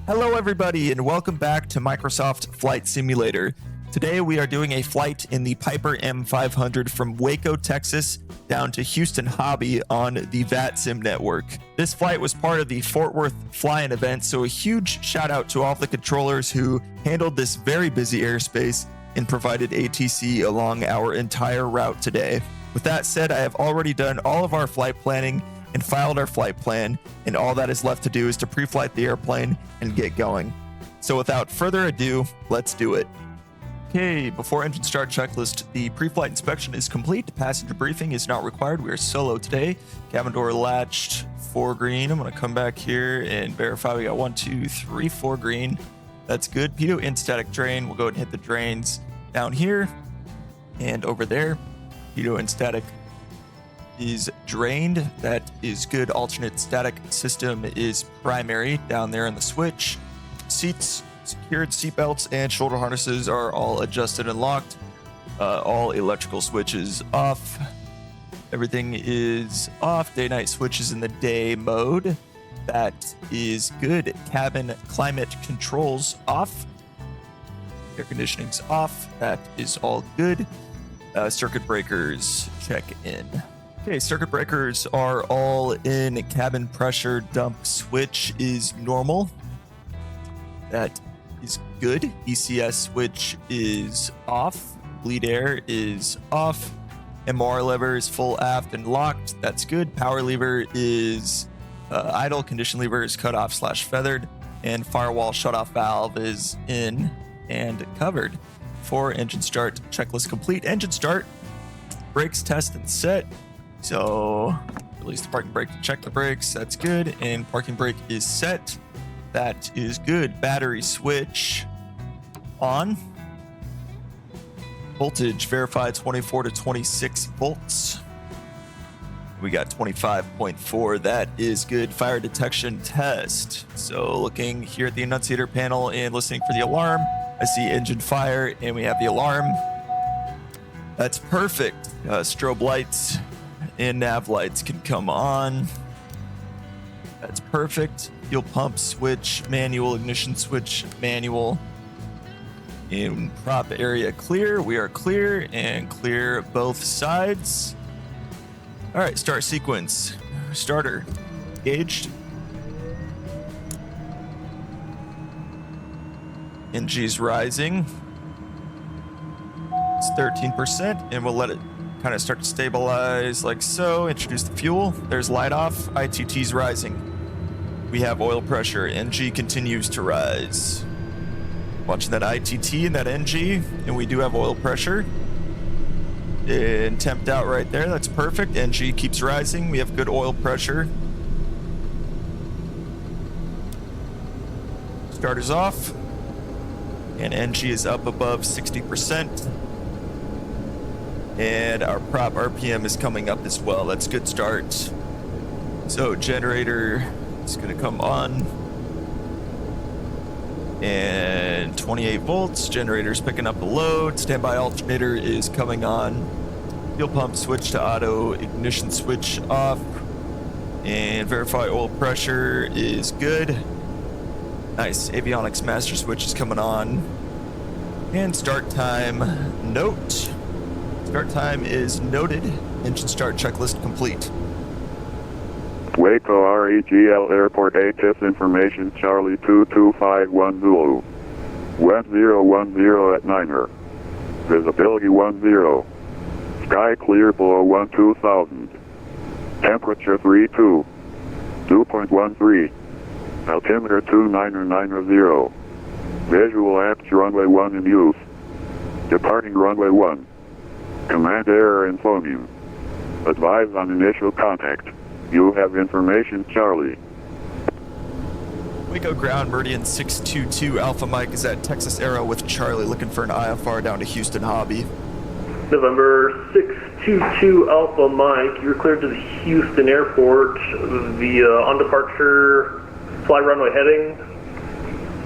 Hello everybody and welcome back to Microsoft Flight Simulator. Today we are doing a flight in the Piper M500 from Waco, Texas down to Houston Hobby on the VATSIM network. This flight was part of the Fort Worth fly-in event, so a huge shout out to all of the controllers who handled this very busy airspace and provided ATC along our entire route today. With that said, I have already done all of our flight planning and filed our flight plan, and all that is left to do is to pre-flight the airplane and get going. So without further ado, let's do it. Okay, before engine start checklist, the pre-flight inspection is complete. Passenger briefing is not required. We are solo today. Cabin door latched, 4 green. I'm gonna come back here and verify we got 1, 2, 3, 4 green. That's good. Pitot in static drain. We'll go ahead and hit the drains down here and over there. Pitot in static is drained. That is good. Alternate static system is primary down there in the switch. Seats secured, seatbelts and shoulder harnesses are all adjusted and locked. All electrical switches off. Everything is off. Day-night switches in the day mode. That is good. Cabin climate controls off. Air conditioning's off. That is all good. Circuit breakers check in. Okay, circuit breakers are all in. Cabin pressure dump switch is normal. That is good. ECS switch is off. Bleed air is off. MR lever is full aft and locked. That's good. Power lever is idle. Condition lever is cut off / feathered. And firewall shutoff valve is in and covered. For engine start checklist complete. Engine start. Brakes test and set. So release the parking brake to check the brakes. That's good. And parking brake is set. That is good. Battery switch on. Voltage verified 24 to 26 volts. We got 25.4. That is good. Fire detection test. So looking here at the annunciator panel and listening for the alarm, I see engine fire and we have the alarm. That's perfect. Strobe lights and nav lights can come on. That's perfect. Fuel pump switch manual, ignition switch manual. In prop area clear, we are clear and clear both sides. All right, start sequence. Starter engaged. NG's rising. It's 13%, and we'll let it kind of start to stabilize like so. Introduce the fuel. There's light off. ITT's rising. We have oil pressure. NG continues to rise. Watching that ITT and that NG, and we do have oil pressure. And temped out right there. That's perfect. NG keeps rising. We have good oil pressure. Starter's off. And NG is up above 60%. And our prop RPM is coming up as well. That's a good start. So generator is going to come on. And 28 volts. Generator's picking up the load. Standby alternator is coming on. Fuel pump switch to auto. Ignition switch off. And verify oil pressure is good. Nice. Avionics master switch is coming on. And start time note. Start time is noted. Engine start checklist complete. Waco REGL Airport ATIS information Charlie 2251 Zulu. Wind 010 at Niner. Visibility 10. Sky clear below 12,000. Temperature 32. 2.13. Altimeter 2990. Visual apps runway 1 in use. Departing runway 1. Command error in phoneme. Advise on initial contact. You have information, Charlie. Waco ground Meridian 622 Alpha Mike is at Texas Aero with Charlie looking for an IFR down to Houston Hobby. November 622 Alpha Mike, you're cleared to the Houston Airport via on departure fly runway heading.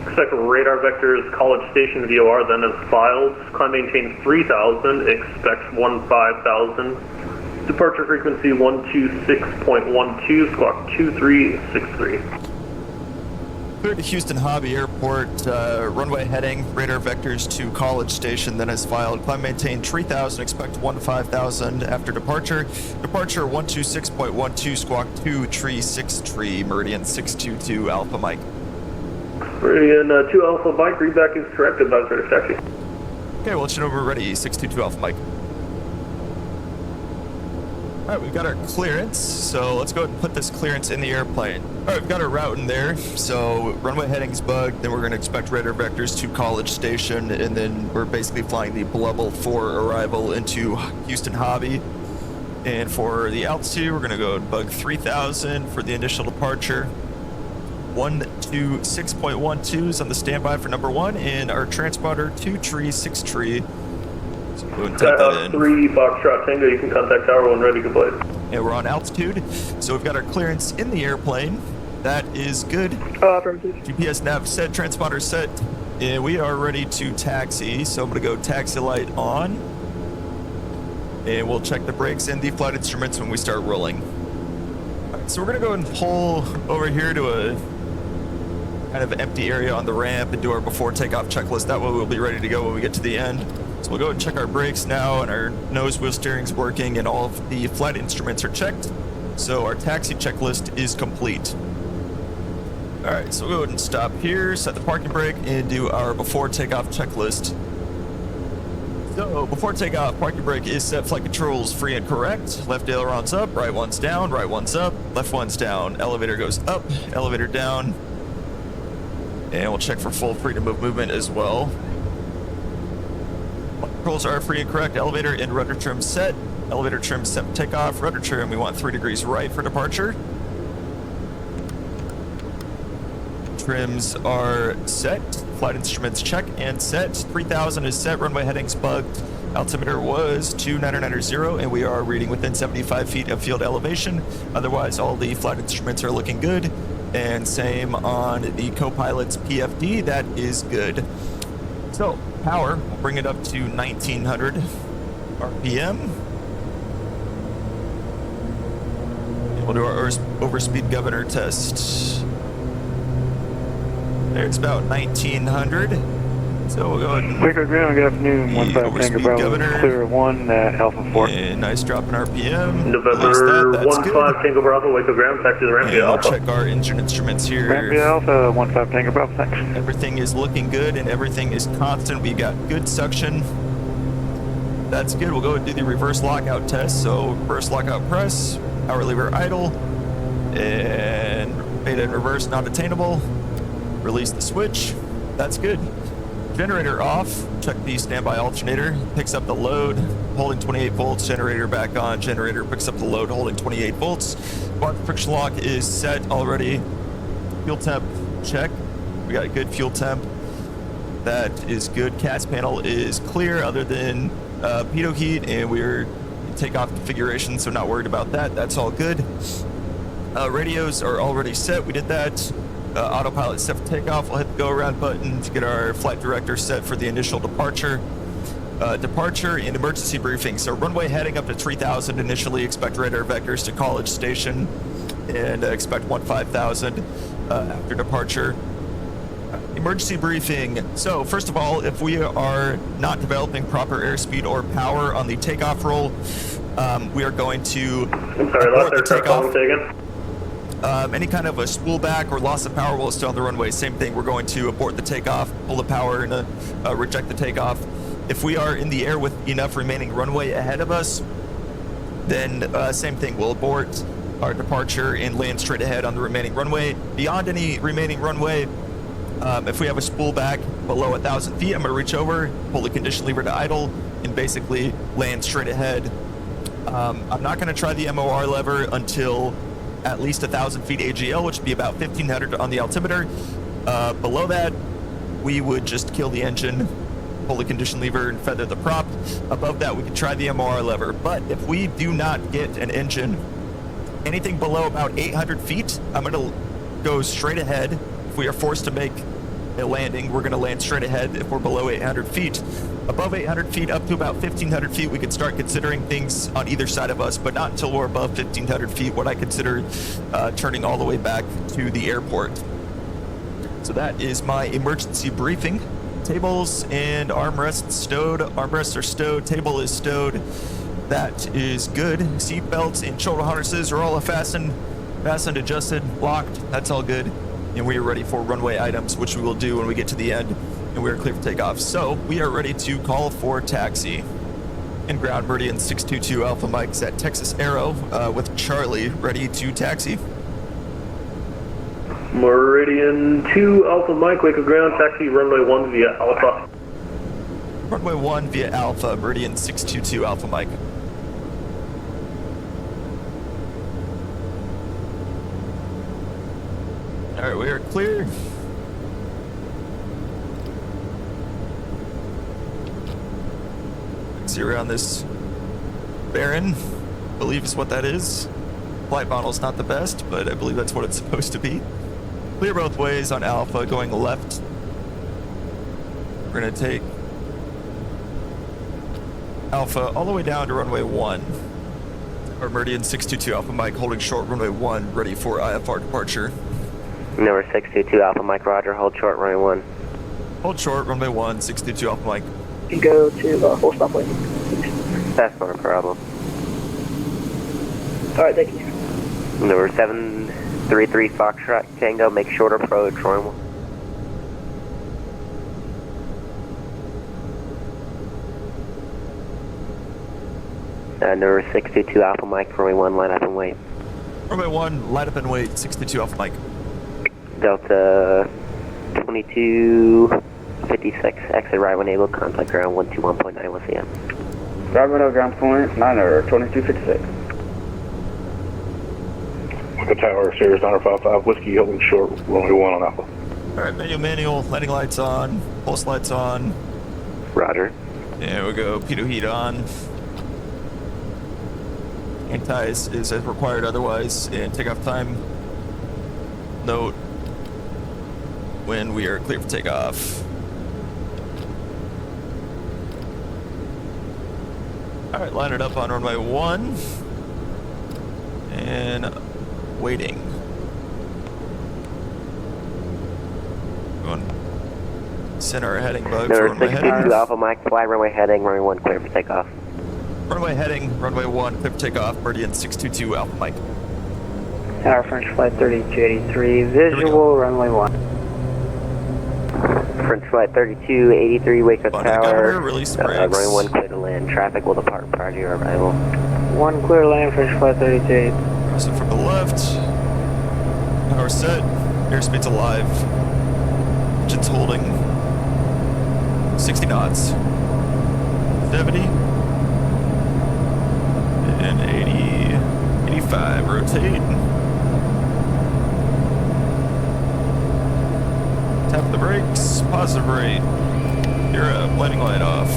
Expect radar vectors College Station VOR then as filed. Climb maintains 3000, expect 15,000. Departure frequency 126.12, squawk 2363. Cleared to Houston Hobby Airport, runway heading, radar vectors to College Station, then as filed. Climb maintain 3,000, expect 15,000 after departure. Departure 126.12, squawk 2, tree 6 tree, meridian 622 Alpha Mike. Meridian 2 Alpha Mike, readback is correct, advise ready for taxi. Okay, we'll let you know we're ready, 622 Alpha Mike. Alright, we've got our clearance, so let's go ahead and put this clearance in the airplane. Alright, we've got our route in there, so runway heading's bugged, then we're going to expect radar vectors to College Station, and then we're basically flying the level 4 arrival into Houston Hobby. And for the altitude, we're going to go and bug 3,000 for the initial departure. 126.12 is on the standby for number 1, and our transponder 2 tree 6 tree. So go and type that in. 3 Foxtrot Tango, you can contact Tower 1 ready to play. And we're on altitude, so we've got our clearance in the airplane. That is good. Affirmative. GPS nav set, transponder set, and we are ready to taxi. So I'm going to go taxi light on, and we'll check the brakes and the flight instruments when we start rolling. All right, so we're going to go and pull over here to a kind of empty area on the ramp and do our before takeoff checklist. That way we'll be ready to go when we get to the end. So we'll go and check our brakes now, and our nose wheel steering's working, and all of the flight instruments are checked. So our taxi checklist is complete. All right, so we'll go ahead and stop here, set the parking brake, and do our before takeoff checklist. So before takeoff, parking brake is set, flight controls free and correct. Left aileron's up, right one's down, right one's up, left one's down. Elevator goes up, elevator down. And we'll check for full freedom of movement as well. Controls are free and correct. Elevator and rudder trim set. Elevator trim set for takeoff. Rudder trim, we want 3 degrees right for departure. Trims are set. Flight instruments check and set. 3,000 is set. Runway headings bugged. Altimeter was 2990, and we are reading within 75 feet of field elevation. Otherwise, all the flight instruments are looking good. And same on the co-pilot's PFD. That is good. So, power, we'll bring it up to 1900 RPM. And we'll do our overspeed governor test. There, it's about 1900. So we'll go ahead and Waco ground, good afternoon. 15 Tango Bravo, clear 1 at Alpha 4. And nice drop in RPM. November 15 Tango Bravo, Waco ground, taxi to the ramp via I'll Alpha. check our engine instruments here. Ramp via Alpha, 15 Tango Bravo, thanks. Everything is looking good and everything is constant. We got good suction. That's good. We'll go and do the reverse lockout test. So reverse lockout press, power lever idle, and beta in reverse not attainable. Release the switch. That's good. Generator off. Check the standby alternator. Picks up the load, holding 28 volts. Generator back on. Generator picks up the load, holding 28 volts. Spark friction lock is set already. Fuel temp check. We got a good fuel temp. That is good. CAS panel is clear other than pitot heat, and we're in takeoff configuration, so not worried about that. That's all good. Radios are already set. We did that. Autopilot set for takeoff. We'll hit the go around button to get our flight director set for the initial departure. Departure and emergency briefing. So runway heading up to 3,000 initially. Expect radar vectors to College Station, and expect 15,000 after departure. Emergency briefing. So first of all, if we are not developing proper airspeed or power on the takeoff roll, we are going to I'm sorry, last aircraft calling, say again. any kind of a spool back or loss of power while it's still on the runway, same thing. We're going to abort the takeoff, pull the power, and reject the takeoff. If we are in the air with enough remaining runway ahead of us, then same thing. We'll abort our departure and land straight ahead on the remaining runway. Beyond any remaining runway, if we have a spool back below 1,000 feet, I'm going to reach over, pull the condition lever to idle, and basically land straight ahead. I'm not going to try the MOR lever until at least 1,000 feet AGL, which would be about 1,500 on the altimeter. Below that, we would just kill the engine, pull the condition lever, and feather the prop. Above that, we could try the MOR lever. But if we do not get an engine, anything below about 800 feet, I'm going to go straight ahead. If we are forced to make a landing, we're going to land straight ahead if we're below 800 feet. Above 800 feet, up to about 1,500 feet, we can start considering things on either side of us, but not until we're above 1,500 feet, what I consider turning all the way back to the airport. So that is my emergency briefing. Tables and armrests stowed. Armrests are stowed. Table is stowed. That is good. Seat belts and shoulder harnesses are all fastened, adjusted, locked. That's all good. And we are ready for runway items, which we will do when we get to the end. And we are clear for takeoff. So we are ready to call for taxi. And ground Meridian 622 Alpha Mike's at Texas Aero with Charlie ready to taxi. Meridian 2 Alpha Mike, Waco ground, taxi runway 1 via Alpha. Runway 1 via Alpha, Meridian 622 Alpha Mike. Alright, we are clear. See around this Baron, I believe is what that is. Flight model's not the best, but I believe that's what it's supposed to be. Clear both ways on Alpha, going left. We're gonna take Alpha all the way down to runway 1. Or Meridian 622 Alpha Mike holding short runway 1, ready for IFR departure. Number 622 Alpha Mike, roger, hold short runway 1. Hold short runway 1, 622 Alpha Mike. You go to full stop lane. That's not a problem. Alright, thank you. Number 733 Foxtrot Tango, make short approach, runway 1. Number 622 Alpha Mike, runway 1, light up and wait. Runway 1, light up and wait, 622 Alpha Mike. Delta 2256, exit right when able, contact ground 121.9 with CM. Driving ground point, 9er, 2256. Waco Tower, Sirius 955, Whiskey, holding short, runway 1 on Alpha. Alright, manual, landing lights on, pulse lights on. Roger. There we go, pitot heat on. Anti-ice is as required otherwise, and takeoff time. Note when we are clear for takeoff. Alright, line it up on runway 1. And waiting. Going center heading bug for runway heading. 622 Alpha Mike, fly runway heading, runway 1 clear for takeoff. Runway heading, runway 1, clear for takeoff, Meridian 622 Alpha Mike. Tower French Flight 3283, visual runway 1. French Flight 3283, Waco Tower. Governor, release the brakes. Runway 1 clear to land. Traffic will depart prior to your arrival. 1 clear land, French Flight 32. Crossing from the left. Power set. Airspeed's alive. Engine's holding. 60 knots. 70. And 80. 85. Rotate. Tap the brakes. Positive rate. You're up. Landing light off.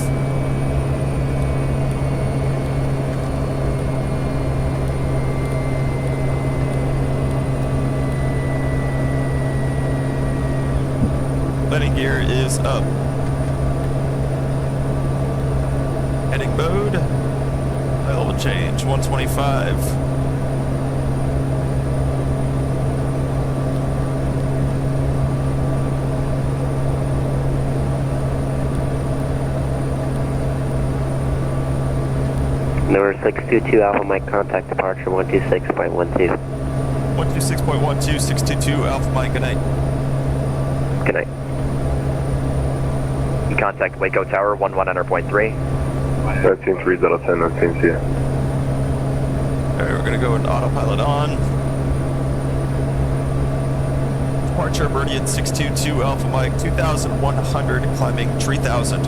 Landing gear is up. Heading mode. Level change. 125. Number 622 Alpha Mike, contact departure 126.12. 126.12, 622 Alpha Mike, good night. Good night. Contact Waco Tower 1100.3. 193 out of 10, 19 CM. Alright, we're gonna go into autopilot on. Departure Meridian 622 Alpha Mike, 2100, climbing 3000.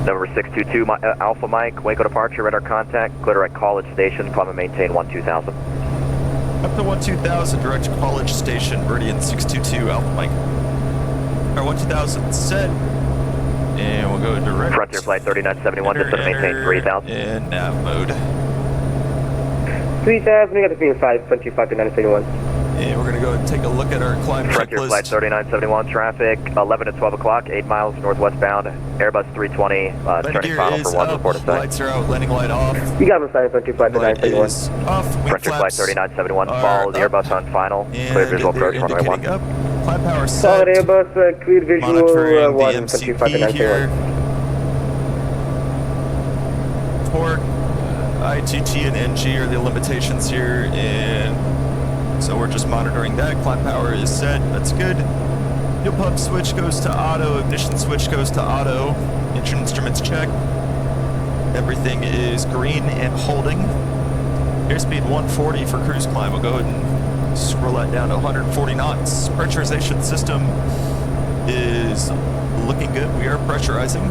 Number 622 Alpha Mike, Waco departure, radar contact, clear direct College Station, climb and maintain 12000. Up to 12000, direct College Station, Meridian 622 Alpha Mike. Alright, 12000 set. And we'll go direct. Frontier Flight 3971, just to maintain 3000. And nav mode. 3000, we got the P5, Frontier Flight 3971. And we're gonna go and take a look at our climb Frontier checklist. Flight 3971, traffic 11 to 12 o'clock, 8 miles northwest bound, Airbus 320, turning final for 1 report aside. Lights are out, landing light off. You got him assigned, Frontier Flight 3971. Off, wing Frontier Flight flaps 3971, are follow the up. Airbus on final, And clear visual they're approach runway 1. indicating up. climb power set. Solid Airbus, clear visual, Monitoring the 125 MCP here. Torque, ITT and NG are the limitations here, and so we're just monitoring that. Climb power is set, that's good. Fuel pump switch goes to auto, ignition switch goes to auto, engine instruments check. Everything is green and holding. Airspeed 140 for cruise climb. We'll go ahead and scroll that down to 140 knots. Pressurization system is looking good. We are pressurizing.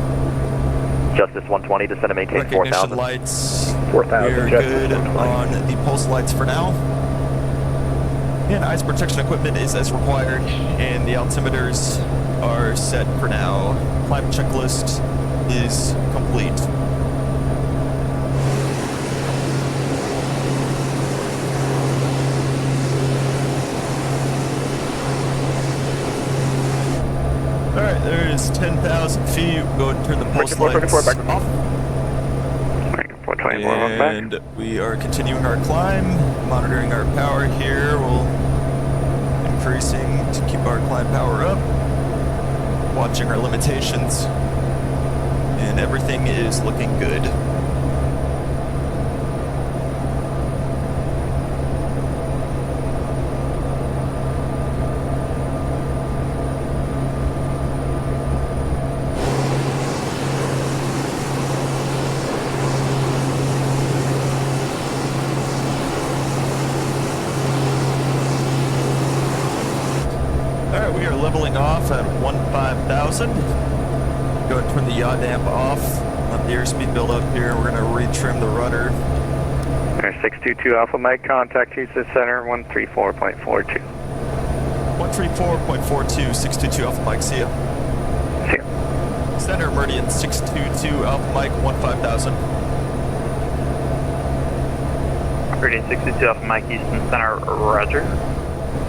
Justice 120, descend and maintain Recognition 4,000. lights. 4,000. We're good on the pulse lights for now. And ice protection equipment is as required, and the altimeters are set for now. Climb checklist is complete. Alright, there's 10,000 feet. We'll go ahead and turn the pulse lights off. And we are continuing our climb, monitoring our power here. We'll increasing to keep our climb power up, watching our limitations, and everything is looking good. We are leveling off at 15,000. Go ahead and turn the yaw damp off. Let the airspeed build up here. We're going to retrim the rudder. 622 Alpha Mike, contact Houston Center 134.42. 134.42, 622 Alpha Mike, see ya. See ya. Center Meridian 622 Alpha Mike, 15,000. Meridian 622 Alpha Mike, Houston Center, roger.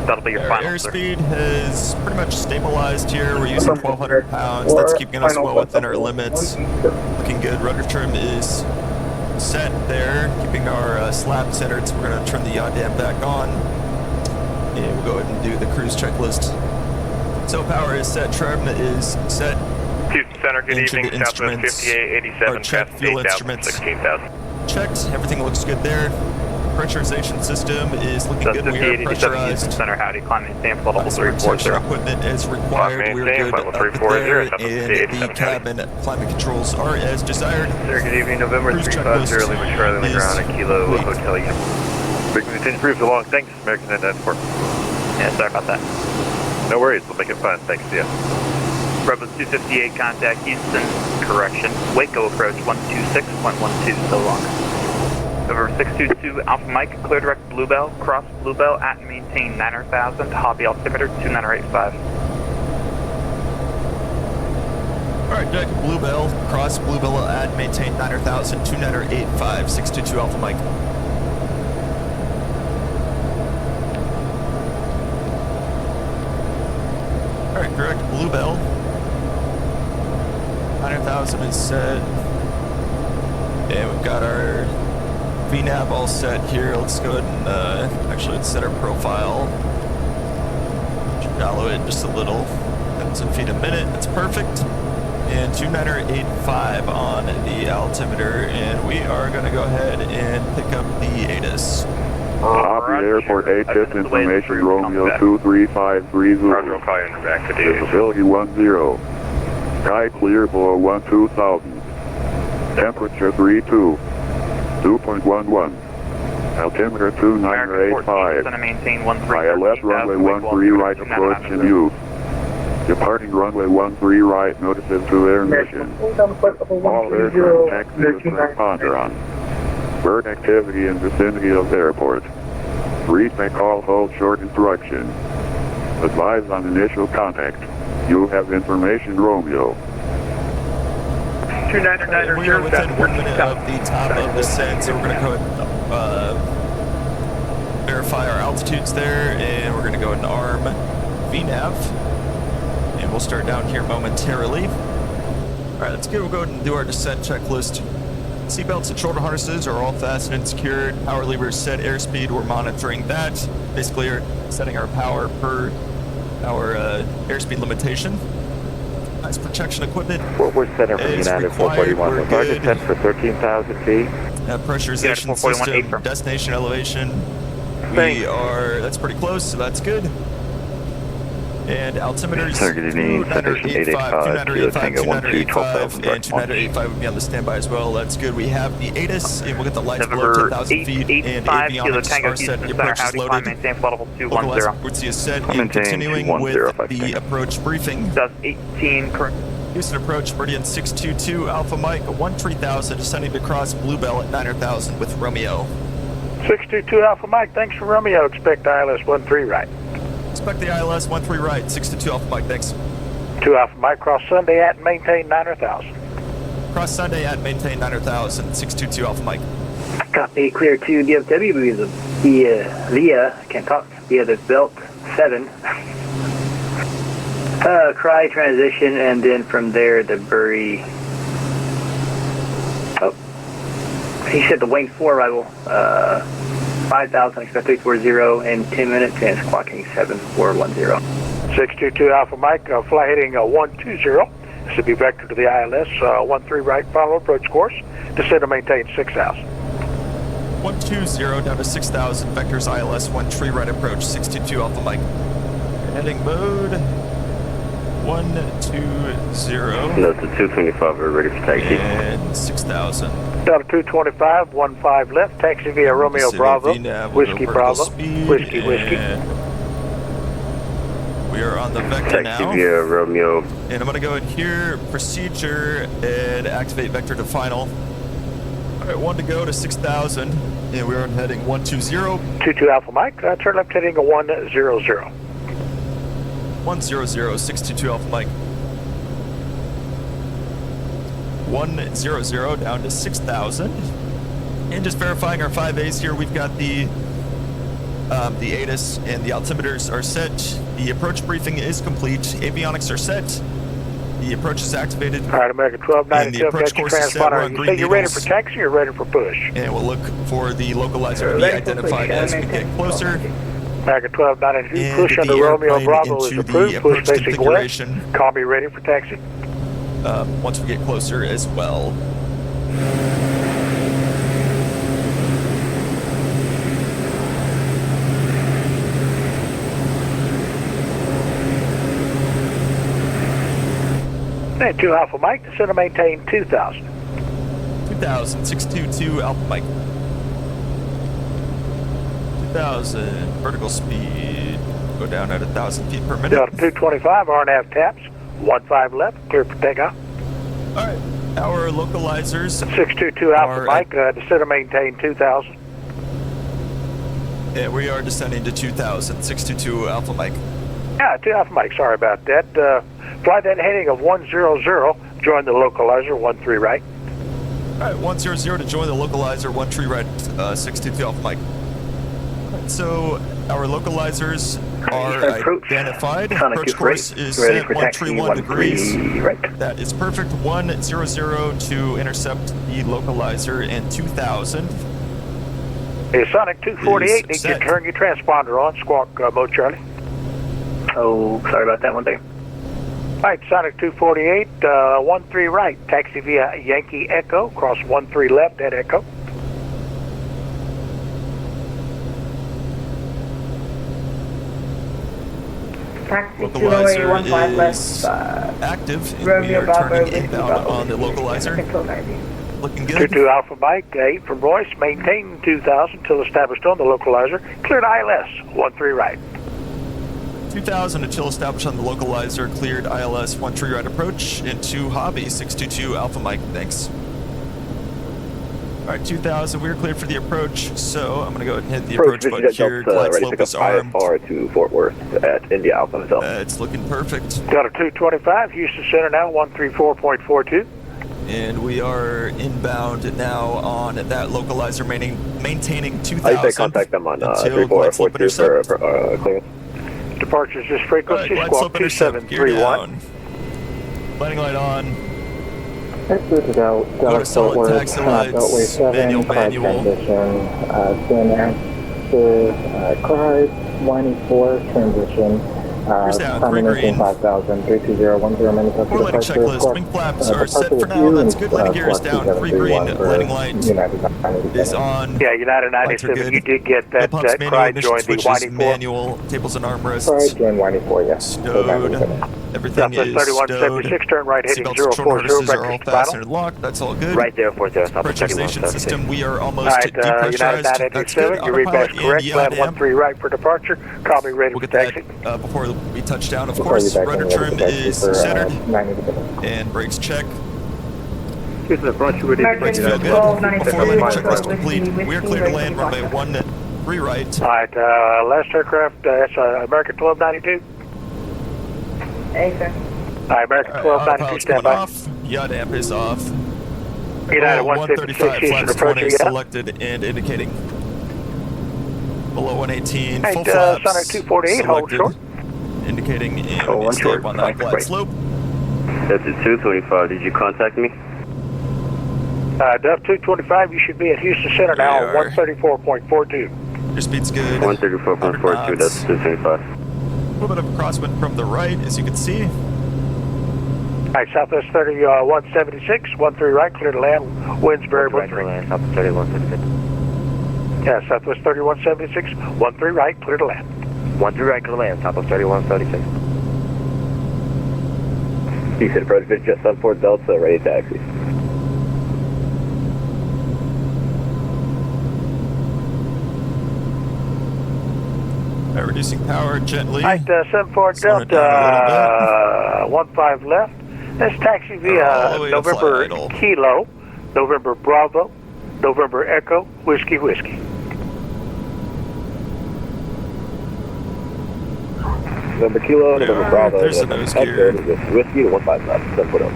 That'll be your final. Airspeed has pretty much stabilized here. We're using 1,200 pounds. That's keeping us well within our limits. Looking good. Rudder trim is set there, keeping our slab centered. So we're going to turn the yaw damp back on, and we'll go ahead and do the cruise checklist. So power is set. Trim is set. Houston Center, good evening. Southwest 5887. Checked. Fuel instruments 16,000. checked. Everything looks good there. Pressurization system is looking good. We are pressurized. Center, howdy, climbing stamp level Ice protection 340. equipment is required. We're good up there, and the cabin climate controls are as desired. Sir, good evening. November 350, Lima Charlie on the ground at Kilo Hotel Unit. Frequency 10 proves along. Thanks, American Network. Yeah, sorry about that. No worries. We'll make it fun. Thanks, yeah. Rebels 258, contact Houston. Correction. Waco approach 126.12, so long. Over 622 Alpha Mike, clear direct Bluebell, cross Bluebell at and maintain 9,000, hobby altimeter 2985. Alright, direct Bluebell, cross Bluebell at maintain 9,000, 2985, 622 Alpha Mike. Alright, direct Bluebell. 9,000 is set. And we've got our VNAV all set here. Let's go ahead and actually let's set our profile. Shallow it just a little. 10 feet a minute. That's perfect. And 2985 on the altimeter, and we are going to go ahead and pick up the ATIS. Copy airport ATIS information Romeo 23530. Visibility 10. Sky clear below 12,000. Temperature 32. 2.11. Altimeter 2985. ILS runway 13 right approach in use. Departing runway 13 right, notices to air mission. All aircraft taxis Ponderon. Bird activity in vicinity of airport. Read may call hold short instruction. Advise on initial contact. You have information Romeo. We are within 1 minute of the top of descent, so we're going to go ahead and verify our altitudes there, and we're going to go ahead and arm VNAV, and we'll start down here momentarily. Alright, that's good. We'll go ahead and do our descent checklist. Seatbelts and shoulder harnesses are all fastened and secured. Power levers set, airspeed, we're monitoring that. Basically, we're setting our power per our airspeed limitation. Nice protection equipment. We're center from United 441. We're Target good. set for 13,000 feet. Pressurization system, destination elevation. We are, that's pretty close, so that's good. And altimeters, Targeting Citation 885, Kilo Tango 12, 12,000, and 2985 would be on the standby as well. That's good. We have the ATIS, and we'll get the lights below 10,000 feet, and avionics are set. The approach is loaded. Maintain flight level 210. Localized frequency is set, and continuing with the approach briefing. Does 18 current. Houston approach, Meridian 622, Alpha Mike, 13,000, descending to cross Bluebell at 9,000 with Romeo. 622 Alpha Mike, thanks for Romeo. Expect ILS 13 right. Expect the ILS 13 right, 622 Alpha Mike, thanks. 2 Alpha Mike, cross Sunday at and maintain 9,000. Cross Sunday at maintain 9,000, 622 Alpha Mike. Copy, clear to DFW via, can't talk, via the belt 7. Cry transition, and then from there the bury. Oh, he said the wing 4 arrival, 5,000, expect 340 in 10 minutes, and it's clocking 7410. 622 Alpha Mike, fly heading 120. This should be vector to the ILS, 13 right, follow approach course. Descend to maintain 6,000. 120 down to 6,000, vectors ILS 13 right approach, 622 Alpha Mike. Heading mode 120. That's the 225, we're ready for taxi. And 6,000. Down to 225, 15 left, taxi via Romeo Bravo, Whiskey Bravo, Whiskey. We are on the vector now. Taxi via Romeo. And I'm going to go in here, procedure, and activate vector to final. All right, 1 to go to 6,000, and we are heading 120. 22 Alpha Mike, turn left heading 100. 100, 622 Alpha Mike. 100 down to 6,000. And just verifying our 5As here, we've got the ATIS and the altimeters are set. The approach briefing is complete. Avionics are set. The approach is activated. All right, American 1292, got your transponder. You say you're ready for taxi or ready for push? And we'll look for the localizer to be identified as we get closer. American 1292, push under Romeo Bravo is approved. Push basic west. Call me ready for taxi. Once we get closer as well. And 2 Alpha Mike, descend to maintain 2,000. 2,000, 622 Alpha Mike. 2,000, vertical speed, go down at 1,000 feet per minute. Down to 225, RNAV taps, 15 left, clear for takeoff. All right, our localizers 622 Alpha Mike, descend to maintain 2,000. Yeah, we are descending to 2,000, 622 Alpha Mike. Yeah, 2 Alpha Mike, sorry about that. Fly that heading of 100, join the localizer, 13 right. All right, 100 to join the localizer, 13 right, 622 Alpha Mike. So our localizers are identified. Approach course is set 131 degrees. Right. That is perfect. 100 to intercept the localizer and 2,000. Hey, Sonic 248, need to turn your transponder on. Squawk mode, Charlie. Oh, sorry about that one thing. All right, Sonic 248, 13 right. Taxi via Yankee Echo, cross 13 left at Echo. Localizer is active, and we are turning inbound on the localizer. Looking good. 22 Alpha Mike, 8 from Royce, maintain 2,000 till established on the localizer. Cleared ILS, 13 right. 2,000 until established on the localizer, cleared ILS 13 right approach into Hobby, 622 Alpha Mike, thanks. All right, 2,000, we're cleared for the approach, so I'm going to go ahead and hit the approach button here. Glide slope is armed. to Fort Worth at India Alpha Hotel. It's looking perfect. Got a 225, Houston Center now, 134.42. And we are inbound now on that localizer, maintaining 2,000. I say contact them on 3442 for clearance. Departures this frequency, right, squawk 2731. Landing light on. Exit out, Dallas Fort Worth, Beltway 7, cloud transition, stand after, cry, 184, transition, down, Time green, maintain 5,000, 32010 minutes after 4 landing checklist, wing flaps are set for now, that's good, landing gear is down, 3 green, landing light is on. Yeah, United Lights are 97, good. you did get that, Pumps that manual, cry ignition joined the switches Whitey 4. manual, tables and armrests. Pride join Whitey 4, yes. Stowed. Everything Southwest is stowed. 3176, turn right heading Seatbelts, shoulder 040, harnesses are all breakfast fastened final. and locked. That's all good. Right there, 40, Southwest Pressurization 3176. system, we are almost Alright, United depressurized. That's good. 987, your readback's Autopilot correct, and land yaw 13 right for departure, call me ready We'll for get taxi. that before we touch down, of Before course. you back Rudder in, trim is centered 987. and brakes check. Here's the front, you ready? Brakes feel good. Before landing checklist complete, we are clear to land runway 13 right. Alright, last aircraft, that's American 1292. Hey, sir. Alright, American 1292, Autopilot's stand coming by. off. Yaw damp is off. United 135 156, Houston flaps approaching 20 you. selected and indicating. Below 118, Alright, full flaps Sonic 248, hold selected, short. indicating Oh, one stay short, up on that flat right. slope. That's at 225. Did you contact me? Duff 225, you should be at Houston Center now We on are. 134.42. Your speed's good. 134.42. That's 225. A little bit of a crosswind from the right, as you can see. Alright, Southwest 176, 13 right, clear to land, winds variable 3. Southwest 3176. Yeah, Southwest 3176, 13 right, clear to land. 13 right, clear to land, Southwest 3176. Houston approach bridge just on Fort Delta, ready taxi. Reducing power gently. Alright, 74 Slowing it Delta, 15 left. This taxi All via the way to November fly idle. Kilo, November Bravo, November Echo, Whiskey Whiskey. November Kilo, November Bravo. There's the nose gear. Whiskey to 15 left. 7 foot up.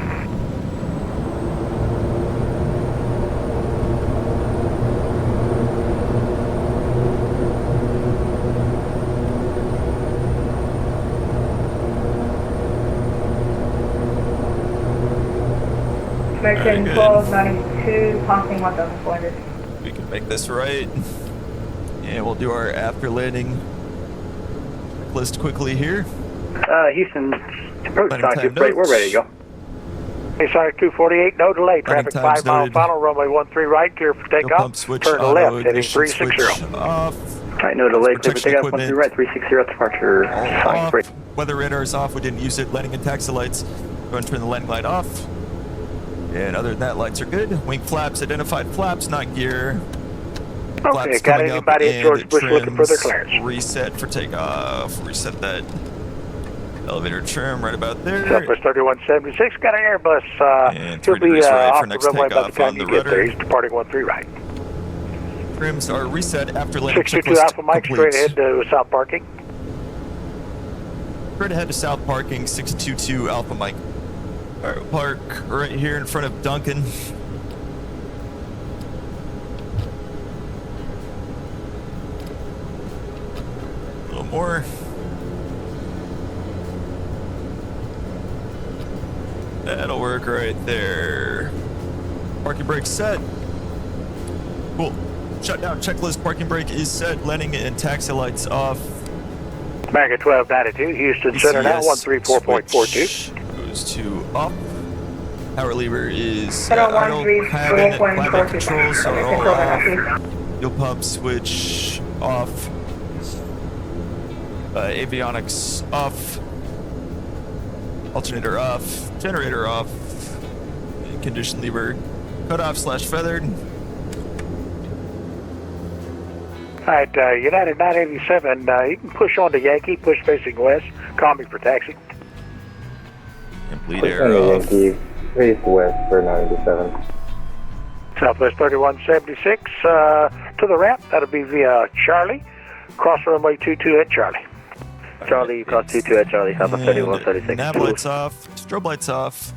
American Very good. 1292, passing 1,400. We can make this right. And we'll do our after landing list quickly here. Houston, approach Landing Sonic time 248, we're notes. ready to go. Hey, Sonic 248, no delay, traffic times 5 mile noted. final, runway 13 right, clear for No takeoff, pump switch turn to auto, left, heading ignition switch 360. off. Alright, no delay, clear for Protection takeoff, equipment 13 right, 360 departure, All Sonic off. break. Weather radar is off. We didn't use it. Landing and taxi lights. Going to turn the landing light off. And other than that, lights are good. Wing flaps, identified flaps, not gear. Okay, Flaps got coming up anybody at and George Bush looking for their trims clearance? reset for takeoff. Reset that elevator trim right about there. Southwest 3176, got an Airbus, And he'll 3 be degrees right off for the next runway by the takeoff time on you the get there. rudder. He's departing 13 right. Trims are reset after landing 622 checklist Alpha Mike, complete. straight ahead to South Parking. Straight ahead to South Parking, 622 Alpha Mike. All right, we'll park right here in front of Duncan. A little more. That'll work right there. Parking brake set. Cool. Shutdown checklist. Parking brake is set. Landing and taxi lights off. American 1292, Houston Center now, ECS 134.42. switch goes to up. Power lever is Head on idle. 13, Cabin, climate 4.42. controls are all off. Fuel pump switch off. Avionics off. Alternator off. Generator off. Condition lever cut off / feathered. Alright, United 987, you can push on to Yankee, push facing west, call me for taxi. And bleed air off. Yankee, face west for 97. Southwest 3176, to the ramp, that'll be via Charlie, cross runway 22 at Charlie. Charlie, cross 22 at Charlie, Southwest And 3136. nav lights off. Strobe lights off.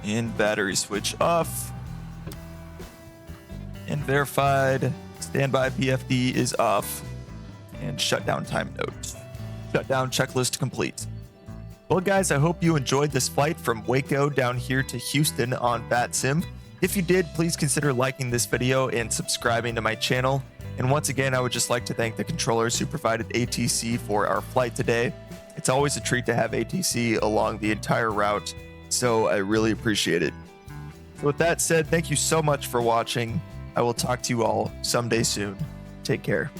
And battery switch off. And verified. Standby PFD is off. And shutdown time note. Shutdown checklist complete. Well, guys, I hope you enjoyed this flight from Waco down here to Houston on VATSIM. If you did, please consider liking this video and subscribing to my channel. And once again, I would just like to thank the controllers who provided ATC for our flight today. It's always a treat to have ATC along the entire route, so I really appreciate it. So with that said, thank you so much for watching. I will talk to you all someday soon. Take care.